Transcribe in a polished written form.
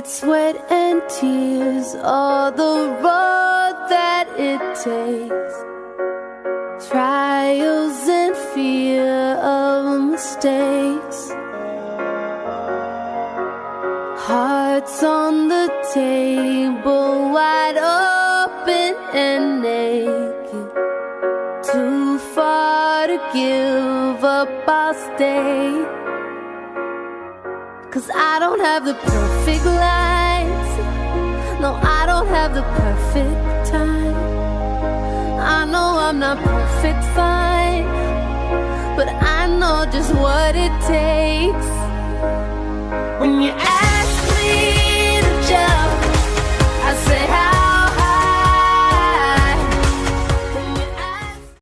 blood, sweat, and tears, all the road that it takes, trials and fear of mistakes, hearts on the table, wide open and naked, too far to give up, I'll stay. 'Cause I don't have the perfect life, no, I don't have the perfect time. I know I'm not perfect, fine, but I know just what it takes when you